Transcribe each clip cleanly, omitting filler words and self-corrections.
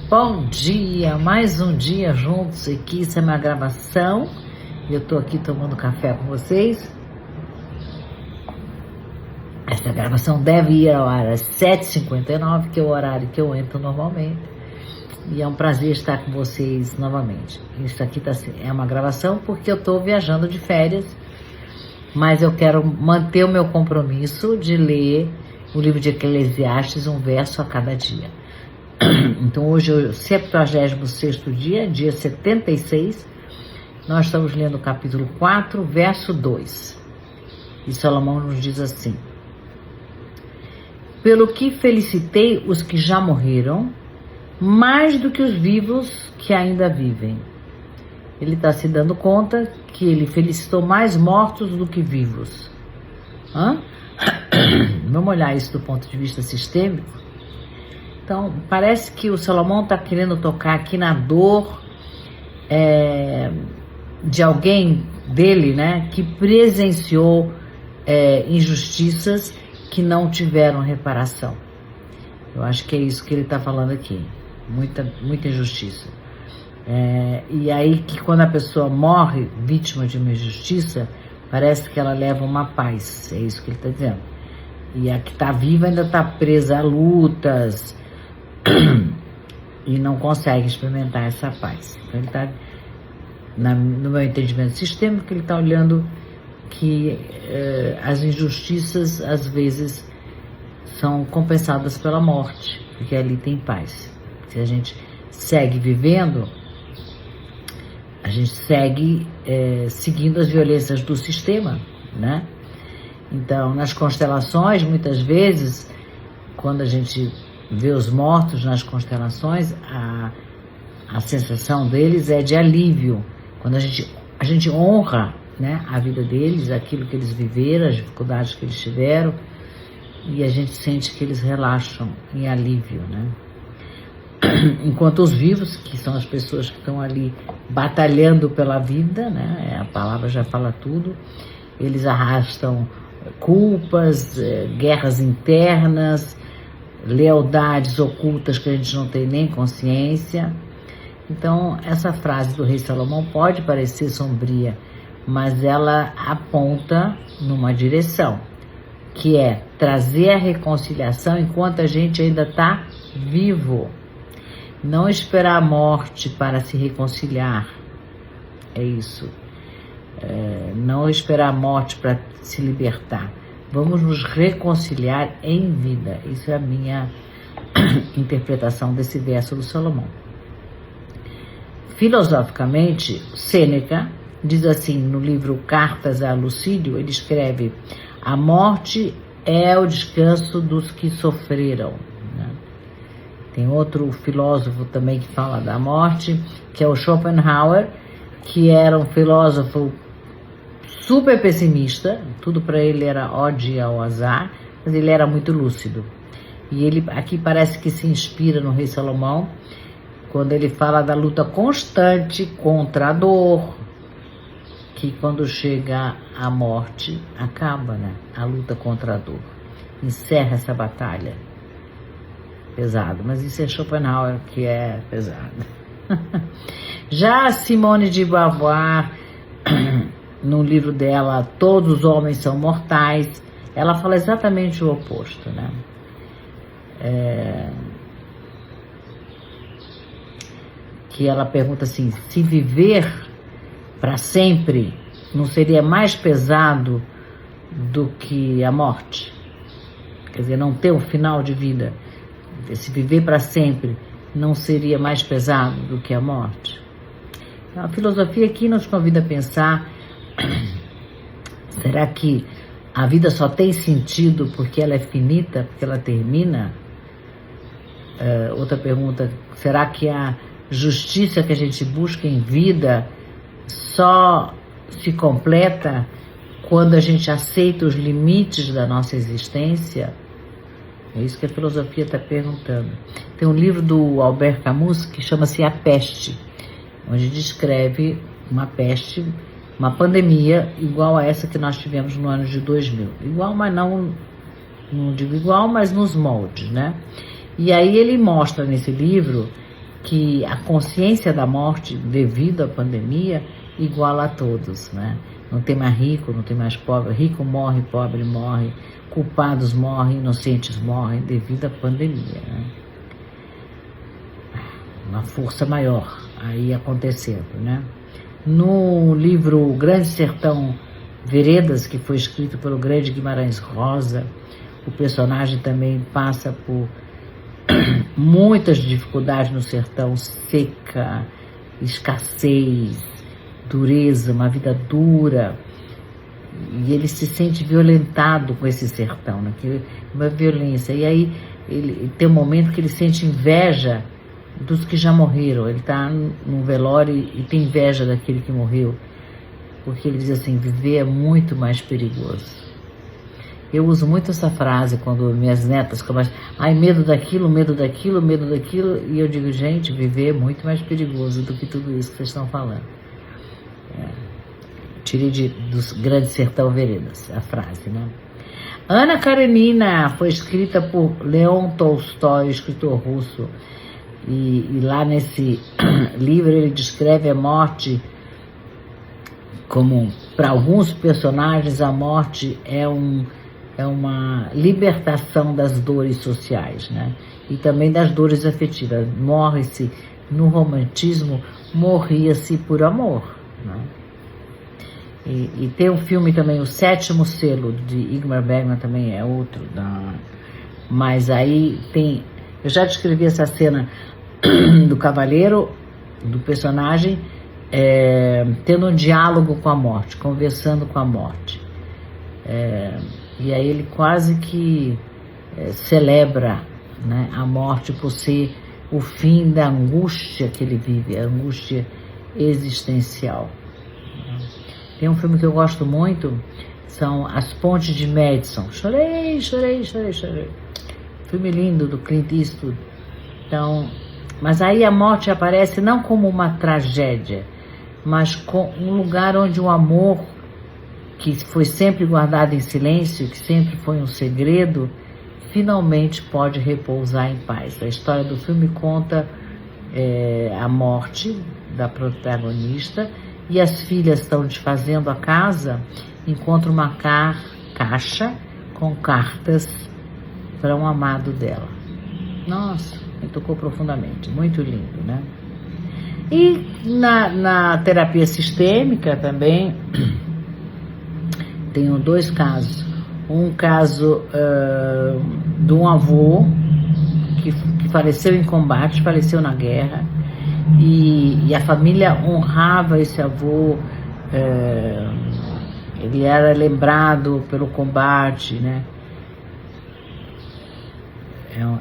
Bom dia, mais um dia juntos aqui, isso é uma gravação, eu tô aqui tomando café com vocês. Essa gravação deve ir ao ar às 7h59, que é o horário que eu entro normalmente, e é um prazer estar com vocês novamente. Isso aqui é uma gravação porque eu tô viajando de férias, mas eu quero manter o meu compromisso de ler o livro de Eclesiastes, um verso a cada dia. Então hoje é o 76º dia, dia 76, nós estamos lendo o capítulo 4, verso 2. E Salomão nos diz assim: pelo que felicitei os que já morreram, mais do que os vivos que ainda vivem. Ele está se dando conta que ele felicitou mais mortos do que vivos. Vamos olhar isso do ponto de vista sistêmico? Então, parece que o Salomão está querendo tocar aqui na dor de alguém dele, né, que presenciou injustiças que não tiveram reparação. Eu acho que é isso que ele está falando aqui. Muita injustiça. E aí que quando a pessoa morre vítima de uma injustiça, parece que ela leva uma paz. É isso que ele está dizendo. E a que está viva ainda está presa a lutas e não consegue experimentar essa paz. Então ele está, no meu entendimento sistêmico, ele está olhando que as injustiças às vezes são compensadas pela morte, porque ali tem paz. Se a gente segue vivendo, a gente segue seguindo as violências do sistema, né? Então, nas constelações, muitas vezes, quando a gente vê os mortos nas constelações, a sensação deles é de alívio. Quando a gente honra, né, a vida deles, aquilo que eles viveram, as dificuldades que eles tiveram, e a gente sente que eles relaxam em alívio, né? Enquanto os vivos, que são as pessoas que estão ali batalhando pela vida, né, a palavra já fala tudo, eles arrastam culpas, guerras internas, lealdades ocultas que a gente não tem nem consciência. Então, essa frase do rei Salomão pode parecer sombria, mas ela aponta numa direção, que é trazer a reconciliação enquanto a gente ainda está vivo. Não esperar a morte para se reconciliar. É isso. Não esperar a morte para se libertar. Vamos nos reconciliar em vida. Isso é a minha interpretação desse verso do Salomão. Filosoficamente, Sêneca diz assim no livro Cartas a Lucídio, ele escreve: a morte é o descanso dos que sofreram, né? Tem outro filósofo também que fala da morte, que é o Schopenhauer, que era um filósofo super pessimista, tudo para ele era ódio ao azar, mas ele era muito lúcido. E ele aqui parece que se inspira no rei Salomão, quando ele fala da luta constante contra a dor, que quando chega a morte, acaba, né? A luta contra a dor. Encerra essa batalha. Pesado, mas isso é Schopenhauer que é pesado. Já Simone de Beauvoir, no livro dela, Todos os Homens São Mortais, ela fala exatamente o oposto, né? Que ela pergunta assim: se viver para sempre não seria mais pesado do que a morte? Quer dizer, não ter um final de vida, se viver para sempre não seria mais pesado do que a morte? A filosofia aqui nos convida a pensar: será que a vida só tem sentido porque ela é finita, porque ela termina? Outra pergunta: será que a justiça que a gente busca em vida só se completa quando a gente aceita os limites da nossa existência? É isso que a filosofia está perguntando. Tem um livro do Albert Camus que chama-se A Peste, onde descreve uma peste, uma pandemia igual a essa que nós tivemos no ano de 2000. Igual, mas não digo igual, mas nos moldes, né? E aí ele mostra nesse livro que a consciência da morte devido à pandemia iguala a todos, né? Não tem mais rico, não tem mais pobre. Rico morre, pobre morre, culpados morrem, inocentes morrem devido à pandemia, né? Uma força maior aí acontecendo, né? No livro Grande Sertão Veredas, que foi escrito pelo grande Guimarães Rosa, o personagem também passa por muitas dificuldades no sertão, seca, escassez, dureza, uma vida dura, e ele se sente violentado com esse sertão, né? Uma violência, e aí ele tem um momento que ele sente inveja dos que já morreram. Ele está num velório e tem inveja daquele que morreu, porque ele diz assim: viver é muito mais perigoso. Eu uso muito essa frase quando minhas netas começam: ai, medo daquilo, medo daquilo, medo daquilo, e eu digo: gente, viver é muito mais perigoso do que tudo isso que vocês estão falando. Tirei dos Grande Sertão Veredas a frase, né? Ana Karenina foi escrita por Leon Tolstói, escritor russo, e lá nesse livro ele descreve a morte como, para alguns personagens, a morte é uma libertação das dores sociais, né? E também das dores afetivas. Morre-se no romantismo, morria-se por amor, né? E tem o filme também, O Sétimo Selo, de Ingmar Bergman, também é outro. Mas aí tem... Eu já descrevi essa cena do cavaleiro, do personagem, tendo um diálogo com a morte, conversando com a morte. E aí ele quase que celebra, né, a morte por ser o fim da angústia que ele vive, a angústia existencial. Tem um filme que eu gosto muito, são As Pontes de Madison. Chorei. Filme lindo, do Clint Eastwood. Então, mas aí a morte aparece não como uma tragédia, mas com um lugar onde o amor, que foi sempre guardado em silêncio, que sempre foi um segredo, finalmente pode repousar em paz. A história do filme conta a morte da protagonista, e as filhas estão desfazendo a casa, encontram uma caixa com cartas para um amado dela. Nossa, me tocou profundamente, muito lindo, né? E na terapia sistêmica também tenho dois casos. Um caso de um avô que faleceu em combate, faleceu na guerra, e a família honrava esse avô, ele era lembrado pelo combate, né?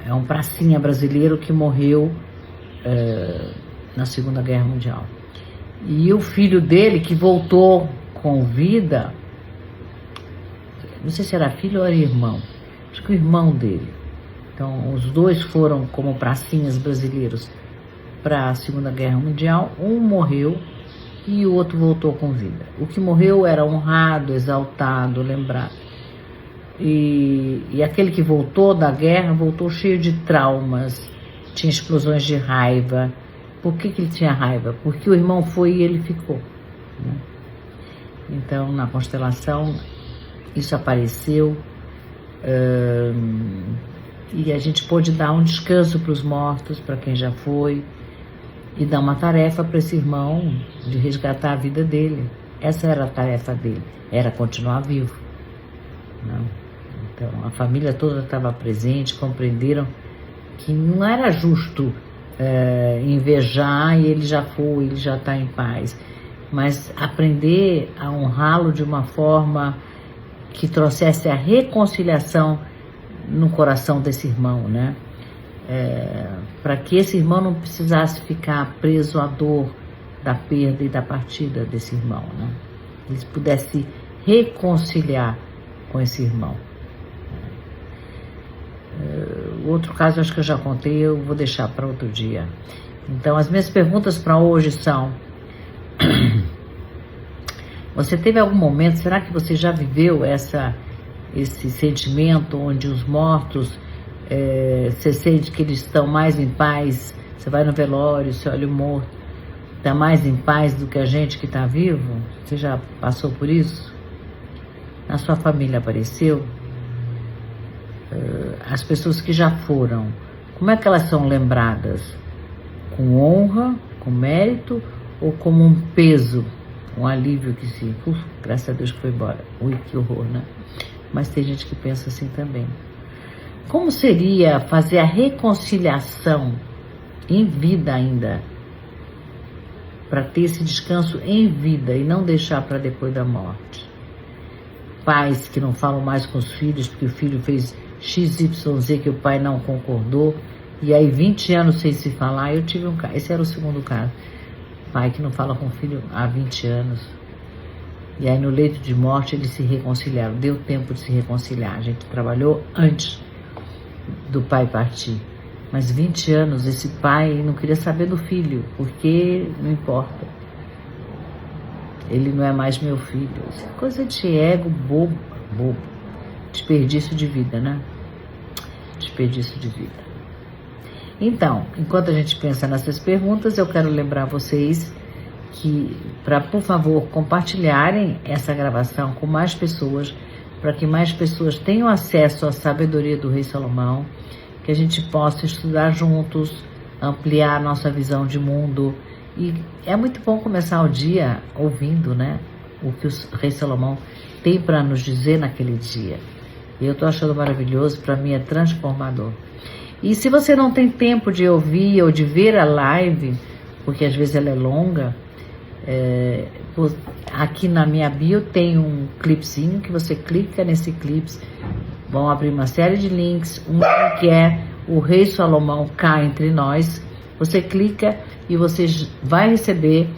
É um pracinha brasileiro que morreu na Segunda Guerra Mundial. E o filho dele, que voltou com vida, não sei se era filho ou era irmão, acho que o irmão dele. Então, os dois foram como pracinhas brasileiros para a Segunda Guerra Mundial. Um morreu e o outro voltou com vida. O que morreu era honrado, exaltado, lembrado. E aquele que voltou da guerra, voltou cheio de traumas, tinha explosões de raiva. Por que ele tinha raiva? Porque o irmão foi e ele ficou, né? Então, na constelação, isso apareceu, e a gente pôde dar um descanso para os mortos, para quem já foi, e dar uma tarefa para esse irmão de resgatar a vida dele. Essa era a tarefa dele, era continuar vivo, né? Então, a família toda estava presente, compreenderam que não era justo invejar e ele já foi, ele já está em paz, mas aprender a honrá-lo de uma forma que trouxesse a reconciliação no coração desse irmão, né? Para que esse irmão não precisasse ficar preso à dor da perda e da partida desse irmão, né? Ele pudesse se reconciliar com esse irmão. Outro caso, acho que eu já contei, eu vou deixar para outro dia. Então, as minhas perguntas para hoje são: você teve algum momento, será que você já viveu esse sentimento onde os mortos, você sente que eles estão mais em paz Você vai no velório, você olha o morto, está mais em paz do que a gente que está vivo? Você já passou por isso? Na sua família apareceu? As pessoas que já foram, como é que elas são lembradas? Com honra, com mérito ou como um peso, um alívio que se... graças a Deus que foi embora. Ui, que horror, né? Mas tem gente que pensa assim também. Como seria fazer a reconciliação em vida ainda, para ter esse descanso em vida e não deixar para depois da morte? Pais que não falam mais com os filhos porque o filho fez XYZ que o pai não concordou, e aí 20 anos sem se falar. Eu tive um caso, esse era o segundo caso, pai que não fala com o filho há 20 anos, e aí no leito de morte eles se reconciliaram, deu tempo de se reconciliar, a gente trabalhou antes do pai partir, mas 20 anos esse pai não queria saber do filho, porque não importa, ele não é mais meu filho. Isso é coisa de ego bobo, desperdício de vida, né? Desperdício de vida. Então, enquanto a gente pensa nessas perguntas, eu quero lembrar vocês que, para, por favor, compartilharem essa gravação com mais pessoas, para que mais pessoas tenham acesso à sabedoria do Rei Salomão, que a gente possa estudar juntos, ampliar a nossa visão de mundo. E é muito bom começar o dia ouvindo, né, o que o Rei Salomão tem para nos dizer naquele dia. E eu estou achando maravilhoso, para mim é transformador. E se você não tem tempo de ouvir ou de ver a live, porque às vezes ela é longa, aqui na minha bio tem um clipezinho que você clica nesse clipe, vão abrir uma série de links, um que é o Rei Salomão cá entre nós. Você clica e você vai receber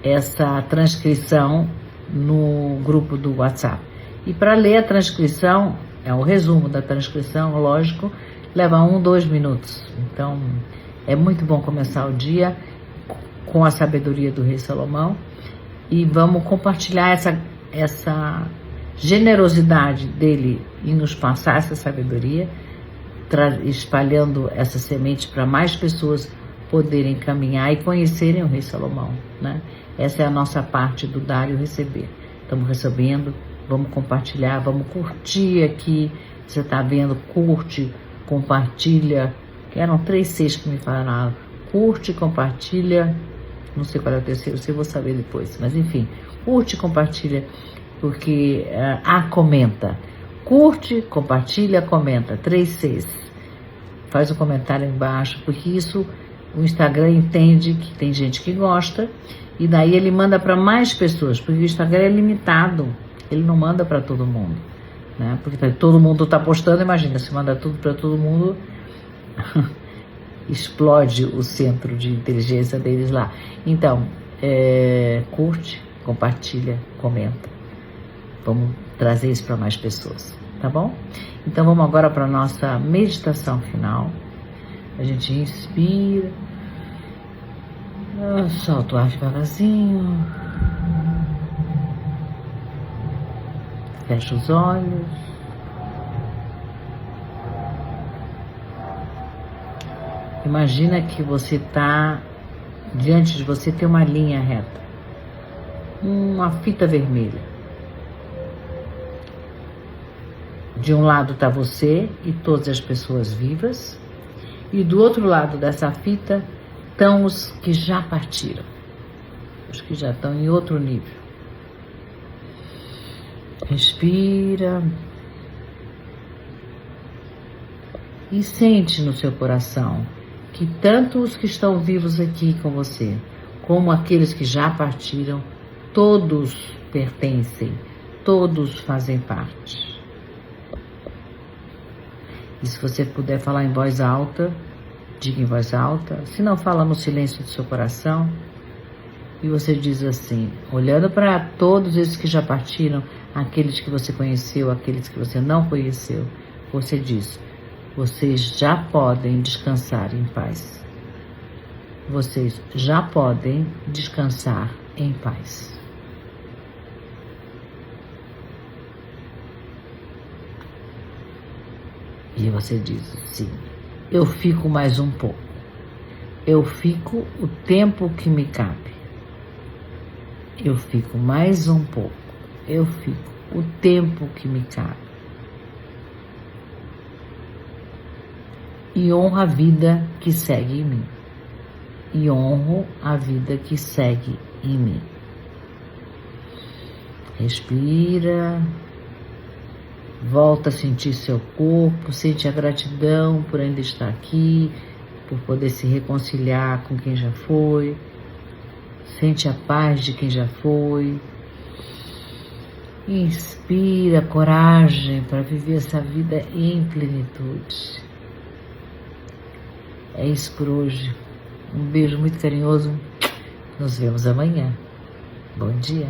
essa transcrição no grupo do WhatsApp. E para ler a transcrição, é o resumo da transcrição, lógico, leva 2 minutos. Então, é muito bom começar o dia com a sabedoria do Rei Salomão, e vamos compartilhar essa generosidade dele em nos passar essa sabedoria, espalhando essa semente para mais pessoas poderem caminhar e conhecerem o Rei Salomão, né? Essa é a nossa parte do dar e o receber. Estamos recebendo, vamos compartilhar, vamos curtir aqui. Você está vendo, curte, compartilha, que eram 3 Cs que me falaram, curte, compartilha, não sei qual é o terceiro, eu vou saber depois, mas enfim, curte, compartilha, porque comenta, curte, compartilha, comenta, 3 Cs, faz um comentário embaixo, porque isso o Instagram entende que tem gente que gosta, e daí ele manda para mais pessoas, porque o Instagram é limitado, ele não manda para todo mundo, né? Porque todo mundo está postando, imagina, se manda tudo para todo mundo, explode o centro de inteligência deles lá. Então, curte, compartilha, comenta. Vamos trazer isso para mais pessoas, tá bom? Então vamos agora para a nossa meditação final. A gente inspira, solta o ar devagarzinho, fecha os olhos. Imagina que você está, diante de você tem uma linha reta, uma fita vermelha. De um lado está você e todas as pessoas vivas, e do outro lado dessa fita estão os que já partiram, os que já estão em outro nível. Respira e sente no seu coração que tanto os que estão vivos aqui com você, como aqueles que já partiram, todos pertencem, todos fazem parte. E se você puder falar em voz alta, diga em voz alta. Se não, fala no silêncio do seu coração. E você diz assim, olhando para todos esses que já partiram, aqueles que você conheceu, aqueles que você não conheceu, você diz, vocês já podem descansar em paz. Vocês já podem descansar em paz. E você diz, sim, eu fico mais um pouco. Eu fico o tempo que me cabe. Eu fico mais um pouco. Eu fico o tempo que me cabe. E honro a vida que segue em mim. E honro a vida que segue em mim. Respira. Volta a sentir seu corpo. Sente a gratidão por ainda estar aqui, por poder se reconciliar com quem já foi. Sente a paz de quem já foi. Inspira coragem para viver essa vida em plenitude. É isso por hoje. Um beijo muito carinhoso. Nos vemos amanhã. Bom dia.